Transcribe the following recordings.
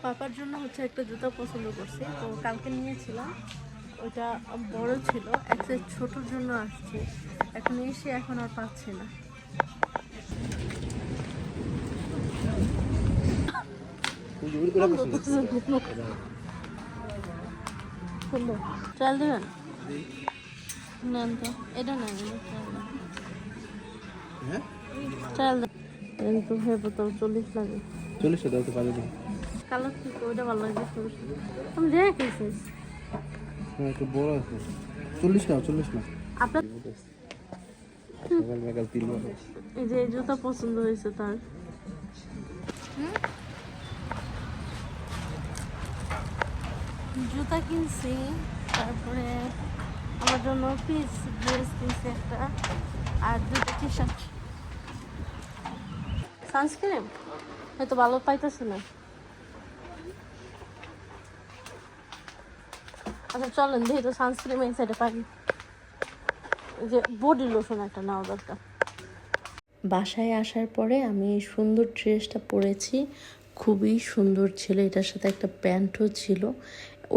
পাপার জন্য হচ্ছে একটা জুতা পছন্দ করছি, তো কালকে নিয়েছিলাম, ওইটা বড় ছিল, এক সাইজ ছোটোর জন্য আসছে, এখন এসে এখন আর পাচ্ছি না। চাল দেবেন? নেন তো, এটা নেন, চাল দেন তো, ভেবে তো 40 লাগে। 40 দাও তো পাবে। কালার থেকে ওইটা ভালো লাগে, আমি দেখেছি। হ্যাঁ একটু বড় আছে। 40 নাও, 40 না। আপনার সকাল সকাল 3 বড়। এই যে জুতা পছন্দ হয়েছে তার। জুতা কিনছি, তারপরে আমার জন্য পিস ড্রেস কিনছি একটা, আর দুটো টি শার্ট। সানস্ক্রিন হয়তো ভালো পাইতেছে না। আচ্ছা চলেন দেখি তো সানস্ক্রিন এই সাইডে পাই, যে বডি লোশন একটা নেওয়া দরকার। বাসায় আসার পরে আমি এই সুন্দর ড্রেসটা পরেছি, খুবই সুন্দর ছিল। এটার সাথে একটা প্যান্টও ছিল,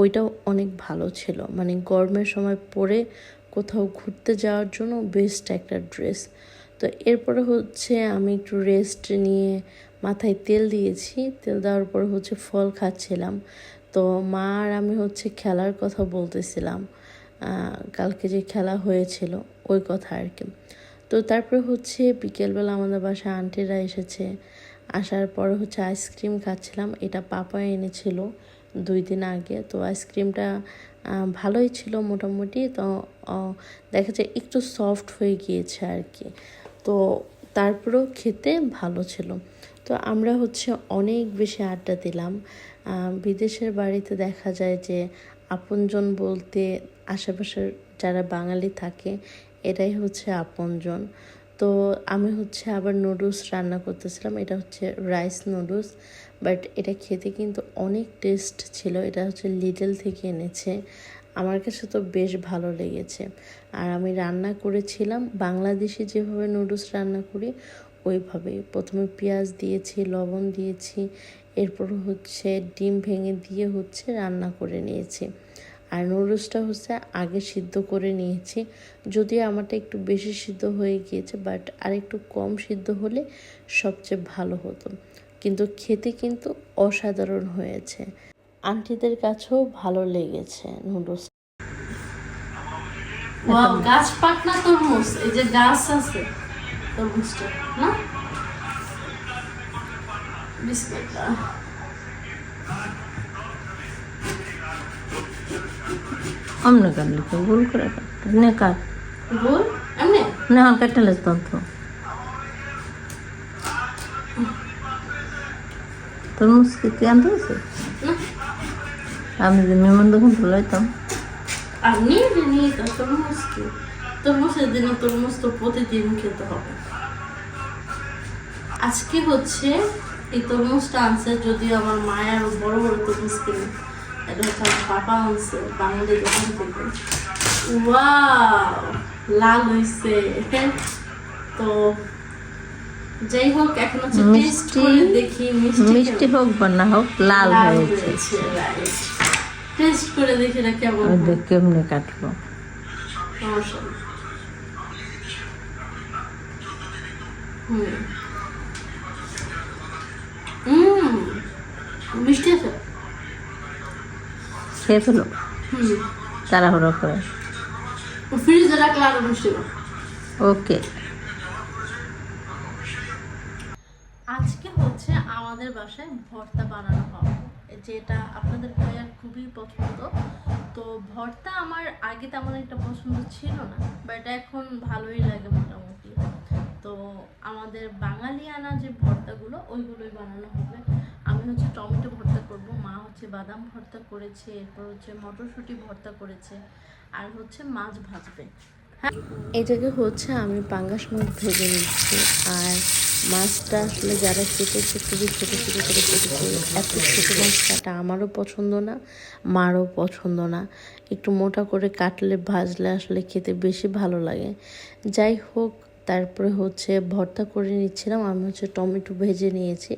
ওইটাও অনেক ভালো ছিল, মানে গরমের সময় পরে কোথাও ঘুরতে যাওয়ার জন্য বেস্ট একটা ড্রেস। তো এরপরে হচ্ছে আমি একটু রেস্ট নিয়ে মাথায় তেল দিয়েছি, তেল দেওয়ার পর হচ্ছে ফল খাচ্ছিলাম। তো মা আর আমি হচ্ছে খেলার কথা বলতেছিলাম, কালকে যে খেলা হয়েছিল ওই কথা আর কি। তো তারপরে হচ্ছে বিকেলবেলা আমাদের বাসায় আন্টিরা এসেছে, আসার পর হচ্ছে আইসক্রিম খাচ্ছিলাম। এটা পাপা এনেছিল 2 দিন আগে, তো আইসক্রিমটা ভালোই ছিল মোটামুটি। তো দেখা যায় একটু সফট হয়ে গিয়েছে আর কি, তো তারপরেও খেতে ভালো ছিল। তো আমরা হচ্ছে অনেক বেশি আড্ডা দিলাম। বিদেশের বাড়িতে দেখা যায় যে আপনজন বলতে আশেপাশের যারা বাঙালি থাকে এটাই হচ্ছে আপনজন। তো আমি হচ্ছে আবার নুডলস রান্না করতেছিলাম, এটা হচ্ছে রাইস নুডলস, বাট এটা খেতে কিন্তু অনেক টেস্ট ছিল। এটা হচ্ছে লিটল থেকে এনেছে, আমার কাছে তো বেশ ভালো লেগেছে। আর আমি রান্না করেছিলাম বাংলাদেশি যেভাবে নুডলস রান্না করি ওইভাবেই। প্রথমে পেঁয়াজ দিয়েছি, লবণ দিয়েছি, এরপর হচ্ছে ডিম ভেঙে দিয়ে হচ্ছে রান্না করে নিয়েছি। আর নুডলসটা হচ্ছে আগে সিদ্ধ করে নিয়েছি, যদিও আমারটা একটু বেশি সিদ্ধ হয়ে গিয়েছে, বাট আর একটু কম সিদ্ধ হলে সবচেয়ে ভালো হতো। কিন্তু খেতে কিন্তু অসাধারণ হয়েছে, আন্টিদের কাছেও ভালো লেগেছে নুডলস। গাছ পাকনা তরমুজ, এই যে গাছ আছে তরমুজটা না, বিসমিল্লাহ। আমনে কাটলে তো গোল করে কাটতে নে কাট গোল এমনি না কাটলে তন্ত্র তরমুজ কি তুই আনতে গেছিস? আমি যে মেহমান দোকান তো লইতাম। আর নিয়ে তো তরমুজ কি, তরমুজের দিনে তরমুজ তো প্রতিদিন খেতে হবে। আজকে হচ্ছে এই তরমুজটা আনছে, যদিও আমার মায়ের আরো বড় বড় তরমুজ কিনে, এটা হচ্ছে আমার পাপা আনছে বাঙালি দোকান থেকে। ওয়াও, লাল হয়েছে। তো যাই হোক, এখন হচ্ছে টেস্ট করে দেখি মিষ্টি হোক বা না হোক লাল হয়েছে। টেস্ট করে দেখি না কেমন, কেমনে কাটলো। মিষ্টি আছে, খেয়ে ফেলো তাড়াহুড়ো করে, ফ্রিজে রাখলে আরো মিষ্টি। ওকে। আজকে হচ্ছে আমাদের বাসায় ভর্তা বানানো হবে, যেটা আপনাদের ভাইয়ার খুবই পছন্দ। তো ভর্তা আমার আগে তেমন একটা পছন্দ ছিল না, বাট এখন ভালোই লাগে মোটামুটি। তো আমাদের বাঙালিয়ানা যে ভর্তাগুলো ওইগুলোই বানানো হবে। আমি হচ্ছে টমেটো ভর্তা করব, মা হচ্ছে বাদাম ভর্তা করেছে, এরপর হচ্ছে মটরশুঁটি ভর্তা করেছে, আর হচ্ছে মাছ ভাজবে। হ্যাঁ, এই জায়গায় হচ্ছে আমি পাঙ্গাস মাছ ভেজে নিচ্ছি। আর মাছটা আসলে যারা কেটেছে খুবই ছোটো ছোটো করে কেটেছে, এত ছোটো মাছ কাটা আমারও পছন্দ না, মারও পছন্দ না। একটু মোটা করে কাটলে ভাজলে আসলে খেতে বেশি ভালো লাগে। যাই হোক, তারপরে হচ্ছে ভর্তা করে নিচ্ছিলাম। আমি হচ্ছে টমেটো ভেজে নিয়েছি,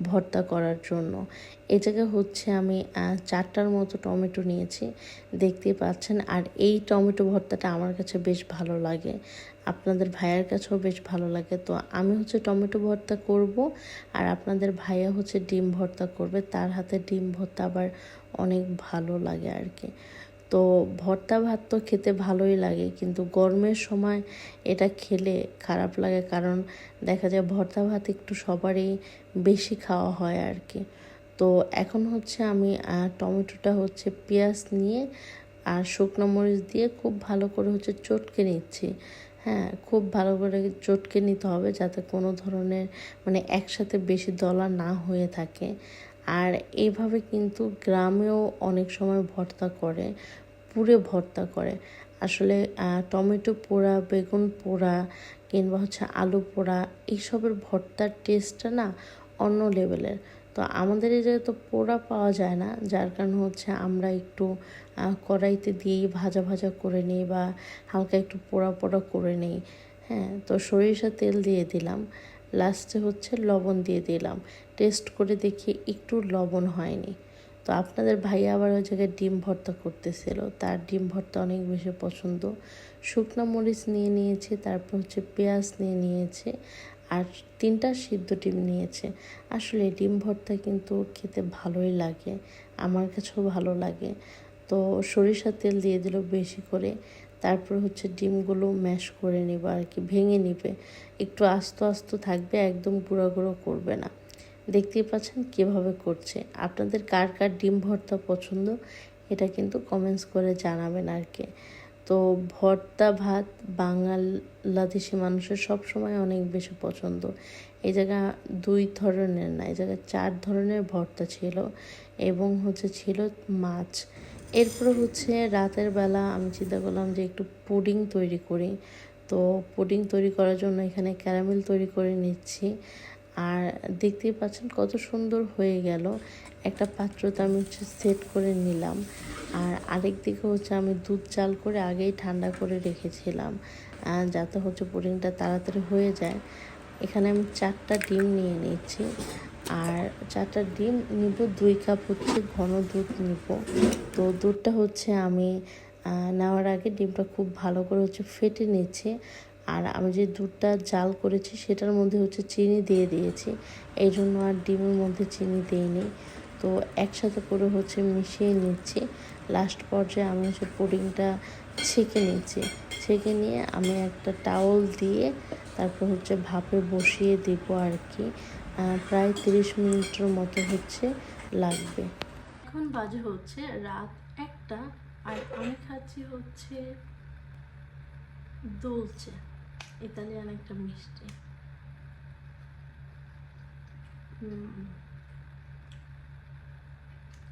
ভর্তা করার জন্য। এই জায়গায় হচ্ছে আমি 4টার মতো টমেটো নিয়েছি, দেখতেই পাচ্ছেন। আর এই টমেটো ভর্তাটা আমার কাছে বেশ ভালো লাগে, আপনাদের ভাইয়ার কাছেও বেশ ভালো লাগে। তো আমি হচ্ছে টমেটো ভর্তা করব, আর আপনাদের ভাইয়া হচ্ছে ডিম ভর্তা করবে। তার হাতে ডিম ভর্তা আবার অনেক ভালো লাগে আর কি। তো ভর্তা ভাত তো খেতে ভালোই লাগে, কিন্তু গরমের সময় এটা খেলে খারাপ লাগে, কারণ দেখা যায় ভর্তা ভাত একটু সবারই বেশি খাওয়া হয় আর কি। তো এখন হচ্ছে আমি টমেটোটা হচ্ছে পেঁয়াজ নিয়ে আর শুকনো মরিচ দিয়ে খুব ভালো করে হচ্ছে চটকে নিচ্ছি। হ্যাঁ, খুব ভালো করে চটকে নিতে হবে, যাতে কোনো ধরনের মানে একসাথে বেশি দলা না হয়ে থাকে। আর এইভাবে কিন্তু গ্রামেও অনেক সময় ভর্তা করে, পুরে ভর্তা করে। আসলে টমেটো পোড়া, বেগুন পোড়া কিংবা হচ্ছে আলু পোড়া, এইসবের ভর্তার টেস্টটা না অন্য লেভেলের। তো আমাদের এই জায়গায় তো পোড়া পাওয়া যায় না, যার কারণে হচ্ছে আমরা একটু কড়াইতে দিয়েই ভাজা ভাজা করে নিই বা হালকা একটু পোড়া পোড়া করে নিই। হ্যাঁ, তো সরিষা তেল দিয়ে দিলাম, লাস্টে হচ্ছে লবণ দিয়ে দিলাম। টেস্ট করে দেখি একটু লবণ হয়নি। তো আপনাদের ভাইয়া আবার ওই জায়গায় ডিম ভর্তা করতেছিল, তার ডিম ভর্তা অনেক বেশি পছন্দ। শুকনো মরিচ নিয়ে নিয়েছে, তারপর হচ্ছে পেঁয়াজ নিয়ে নিয়েছে, আর 3টা সিদ্ধ ডিম নিয়েছে। আসলে ডিম ভর্তা কিন্তু খেতে ভালোই লাগে, আমার কাছেও ভালো লাগে। তো সরিষার তেল দিয়ে দিল বেশি করে, তারপর হচ্ছে ডিমগুলো ম্যাশ করে নেবে আর কি, ভেঙে নেবে। একটু আস্ত আস্ত থাকবে, একদম গুঁড়ো গুঁড়ো করবে না। দেখতেই পাচ্ছেন কীভাবে করছে। আপনাদের কার কার ডিম ভর্তা পছন্দ এটা কিন্তু কমেন্টস করে জানাবেন আর কি। তো ভর্তা ভাত বাংলাদেশি মানুষের সব সময় অনেক বেশি পছন্দ। এই জায়গা 2 ধরনের না, এই জায়গায় 4 ধরনের ভর্তা ছিল, এবং হচ্ছে ছিল মাছ। এরপরে হচ্ছে রাতের বেলা আমি চিন্তা করলাম যে একটু পুডিং তৈরি করি। তো পুডিং তৈরি করার জন্য এখানে ক্যারামেল তৈরি করে নিচ্ছি। আর দেখতেই পাচ্ছেন কত সুন্দর হয়ে গেল। একটা পাত্রতে আমি হচ্ছে সেট করে নিলাম, আর আরেক দিকে হচ্ছে আমি দুধ জাল করে আগেই ঠান্ডা করে রেখেছিলাম, যাতে হচ্ছে পুডিংটা তাড়াতাড়ি হয়ে যায়। এখানে আমি 4টা ডিম নিয়ে নিচ্ছি, আর 4টা ডিম নিব। 2 কাপ হচ্ছে ঘন দুধ নিব। তো দুধটা হচ্ছে আমি নেওয়ার আগে ডিমটা খুব ভালো করে হচ্ছে ফেটে নিচ্ছি। আর আমি যে দুধটা জাল করেছি সেটার মধ্যে হচ্ছে চিনি দিয়ে দিয়েছি, এই জন্য আর ডিমের মধ্যে চিনি দিইনি। তো একসাথে করে হচ্ছে মিশিয়ে নিচ্ছি। লাস্ট পর্যায়ে আমি হচ্ছে পুডিংটা ছেঁকে নিচ্ছি। ছেঁকে নিয়ে আমি একটা টাওয়াল দিয়ে তারপর হচ্ছে ভাপে বসিয়ে দিব আর কি। প্রায় 30 মিনিটের মতো হচ্ছে লাগবে। এখন বাজে হচ্ছে রাত 1টা, আর আমি খাচ্ছি হচ্ছে দোলচে, ইতালিয়ান একটা মিষ্টি।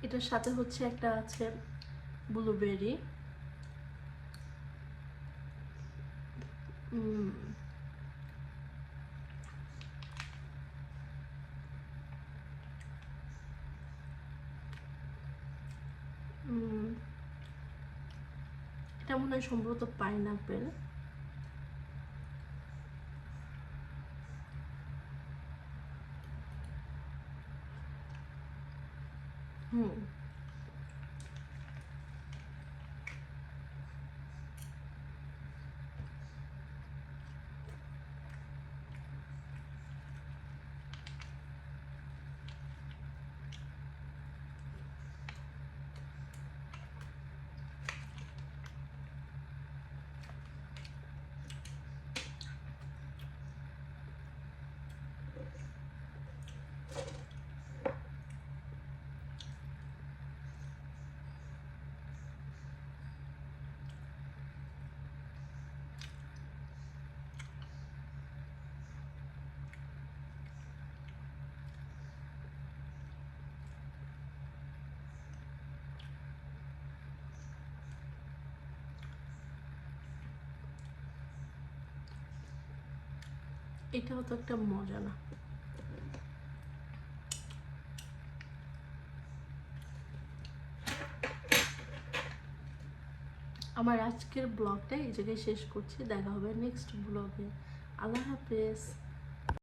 এটার সাথে হচ্ছে একটা আছে ব্লুবেরি। এটা মনে হয় সম্ভবত পাইনাপেল। এটাও তো একটা মজা না। আমার আজকের ব্লগটা এই জায়গায় শেষ করছি, দেখা হবে নেক্সট ব্লগে। আল্লাহ হাফেজ।